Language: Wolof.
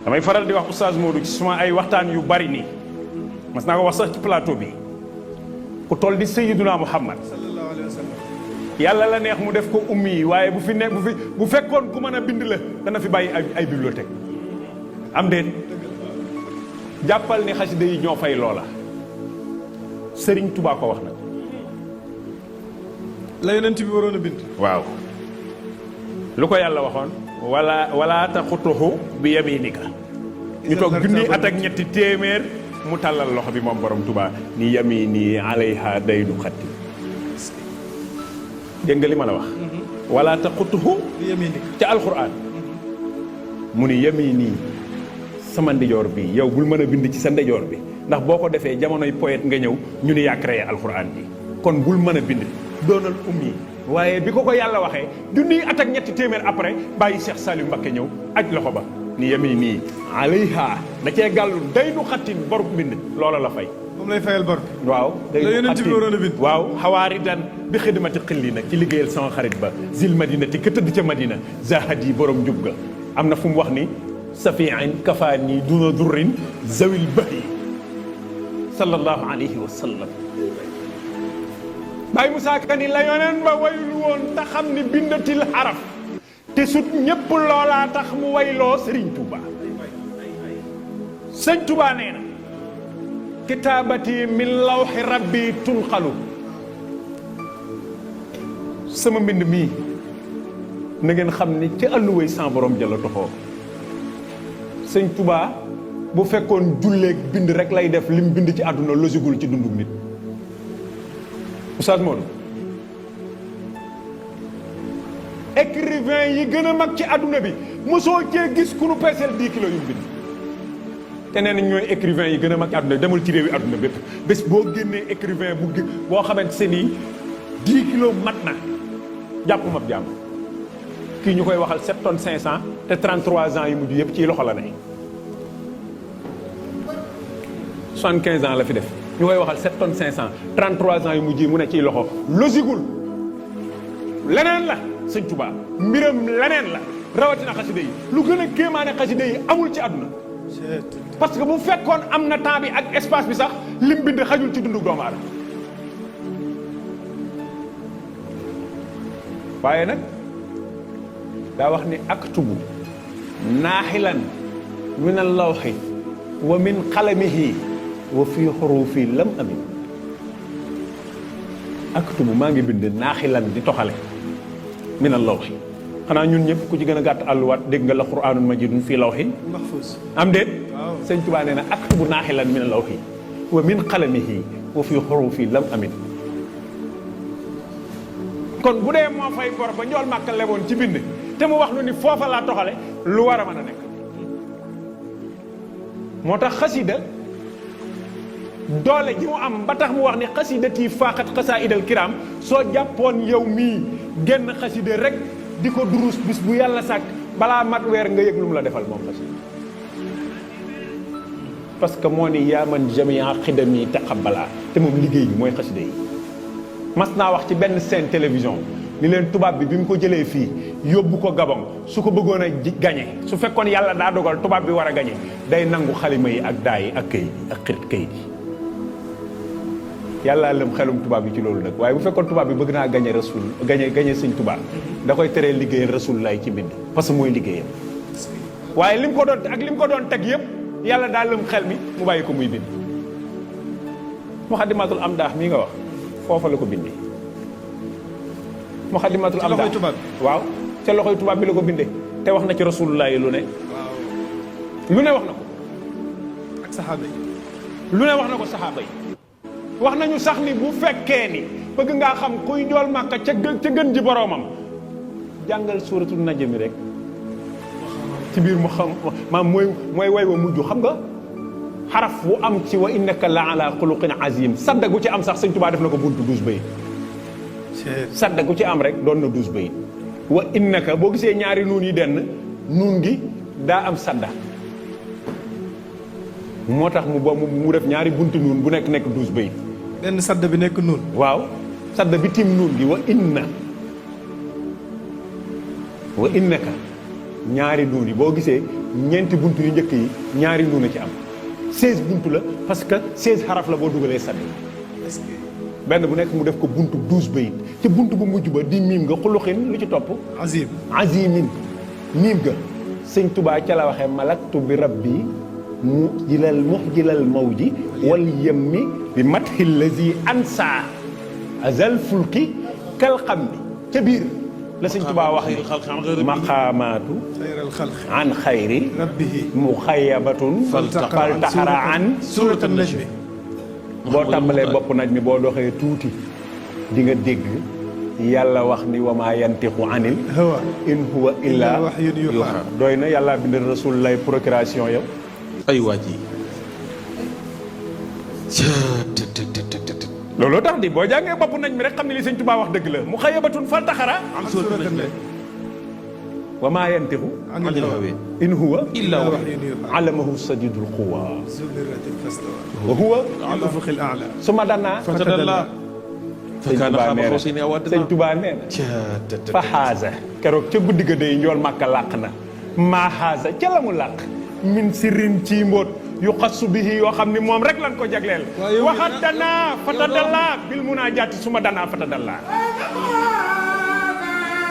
damay faral di wax oustaz Modou ci suma ay waxtaan yu bari nii mas naa ko wax sax ci plateau bi ku toll di Sayyiduna Muhammad sallallahu alayhi wa sallam. yàlla la neex mu def ko ummi yi waaye bu fekkoon ku mën a bind la dana fi bàyyi ay bibliothèque am déet jàppal ni xasida yi ñoo fay loola Sëriñ Tuubaa ko wax nag la yonent bi waroon a bind. waaw lu ko yàlla waxoon wala taxutuhu bi yaminika ñu toog junni at ak ñetti téeméer mu tàllal loxo bi moom borom Tuubaa ni yamini alayha daydu xatti dégg nga li ma la wax wala taxutuhu bi yaminika ca alxuraan mu ni yamini sama ndijoor bi yow bul mën a bind ci sa ndijoor bi ndax boo ko defee jamonoy poète nga ñëw ñu ni yaa créé alxuraan bi kon bul mën a bind doonal ummi waaye bi ko yàlla waxee junniy at ak ñetti téeméer après bàyyi Cheikh Saliou Mbacké ñëw aj loxo ba ni yemi nii alayha da cee gàllu day du xattin bor bind loola la fay moom lay fayal bor. waaw day la yonent bi waroon a bind. waaw xawaari dan bi xidmati xilli nag ci liggéeyal sama xarit ba zil madinati ka tëdd ca madina zahadi borom njub ga am na fu mu wax ni safiin kafaani duna durrin zawil bahri sallallahu alayhi wa sallam Baye Moussa Ka ni la yoneen ba waylu woon te xam ni bindatil xaraf te sut ñépp loolaa tax mu wayloo Sëriñ Tuuba Sëñ Tuuba nee na kitaabati min lawxi rabbi tunqalu sama mbind mii na ngeen xam ni ci àlluway sans borom jëla toxoo Sëñ Tuuba bu fekkoon julleeg bind rek lay def lim bind ci àdduna losigul ci dundug nit Oustaz Modou écrivain yi gën a mag ci àdduna bi mosoo cee gis ku nu peeseel 10 kilos yu mu bind te nee nañ ñooy écrivain yi gën a mag ci àdduna bi demul ci réew yi àdduna bépp bés boo génnee écrivain boo xamante se nii 10 kilos mat na jàpp mab jàmm kii ñu koy waxal 7 tonnes 500 te 33 ans yu mujj yëpp ci loxo la ne 75 ans la fi def ñu koy waxal 7 tonnes 500 33 ans yu mujj mu ne ciy loxo losigul leneen la Sëñ Tuubaa mbiram leneen la rawatina xasida yi lu gën a kéemaane xasida yi amul ci àdduna parce que bu fekkoon am na temps bi ak espace bi sax lim bind xajul ci dundu doomu aadama waaye nag daa wax ni aktubu naaxilan min allawxi wa min qalamihi wa fii xurufi lam amin aktubu maa ngi bind naaxilan di toxale min allawxi xanaa ñun ñëpp ku ci gën a gàtt àlluwaat dégg nga la quraanun majidun fii lawxin mahfuus am déet waaw Sëñ Tuubaa nee na aktubu naaxilan min allawxi wa min qalamihi wa fii xurufi lam amin kon bu dee moo fay bor ba njool màkka leboon ci bind te mu wax nu ni foofa laa toxale lu war a mën a nekk moo tax xasida doole ji mu am ba tax mu wax ni xasidati faaxat xasaidal kiram soo jàppoon yow mii genn xasida rek di ko durus bis bu yàlla sàkk balaa mat weer nga yëg lu mu la defal moom xasida parce que moo ni yaa man jamia xidami taqabbala te moom liggéey bi mooy xasida yi mas naa wax ci benn seen télévision ni leen tubaab bi mu ko jëlee fii yóbbu ko Gabon su ko bëggoon a gañe su fekkoon yàlla daa dogal tubaab bi war a gañe day nangu xalima yi ak daa yi ak këyit yi ak xirit këyit yi yàlla lëm xelum tubaab bi ci loolu nag waaye bu fekkoon tubaab bi bëgg naa gañe rasul gañe sëñ tubaab da koy teree liggéeyal rasul lay ci mbind parce que mooy liggéeyam waaye lim ko doon ak lim ko doon teg yëpp yàlla daa lëm xel mi mu bàyyi ko muy bind Muxaddamatul Amdaax mii nga wax foofa la ko bindee Muxaddamatul Amdaax loxoy tubaab waaw ca loxoy tubaab bi la ko bindee te wax na ci rasulullah yi lu ne lu ne wax na ko ak saxaaba yi lu ne wax na ko saxaaba yi wax nañu sax ni bu fekkee ni bëgg ngaa xam kuy njool màkka ca gën ji boroomam jàngal suuratul najmi rek ci biir mu xam maam mooy way wa mujj xam nga xaraf wu am ci wa innaka la ala xuluqin azim sadda gu ci am sax Sëñ Tuubaa def na ko buntu 12 bayit sadda gu ci am rek doon na 12 bayit wa innaka boo gisee ñaari nuun yi denn nuun gi daa am sadda moo tax mu def ñaari buntu nuun bu nekk 12 bayit benn sadd bi nekk nuun waaw sadda bi tim nuun gi wa innaka ñaari nuun yi boo gisee ñeenti buntu yu njëkk yi ñaari nuuna ci am 16 buntu la parce que 16 xaraf la boo dugalee sadde est-ce que benn bu nekk mu def ko buntu 12 bayit ci buntu bu mujj ba di miim nga xuluxin lu ci topp azim azimin miim ga sëñ Tubaa ca la waxee malaktu bi rabbi mu jilal mawji wal yemmi bi mathi lazi ansa azal fulki kal xam bi ca biir la sëñ Tubaa wax ni maqaamaatu xayral xalqi an xayri rabbihi muxayabatun faltaxara an surat an-najm boo tàmbalee bopp naj mi boo doxee tuuti di nga dégg yàlla wax ni wa maa yantiqu anil hawa in huwa illa wahyun yuha doy na yàlla bind rasul lay procuration yow ay waaj yi looloo tax di boo jàngee bopp nañ mi rek xam ne li sëñ Tuubaa wax dëgg la mu xayabatun fal taxara am surat an-najm wa maa yantiqu anil hawa in huwa illa wahyun yuha allamahu sadidul quwa zuliratin fastawa wa huwa ala ufuqil a'la suma danaa fatadalla sëñ Tuubaa nee na sëñ Tuubaa nee na fa xaasa keroog ca guddi ga day njool màkka làq na maa xaasa ca la mu làq min sirin ci mbóot yu xassu bihi yoo xam ni moom rek lan ko jagleel waxat danaa fatadalla bil munaajaati suma danaa fatadalla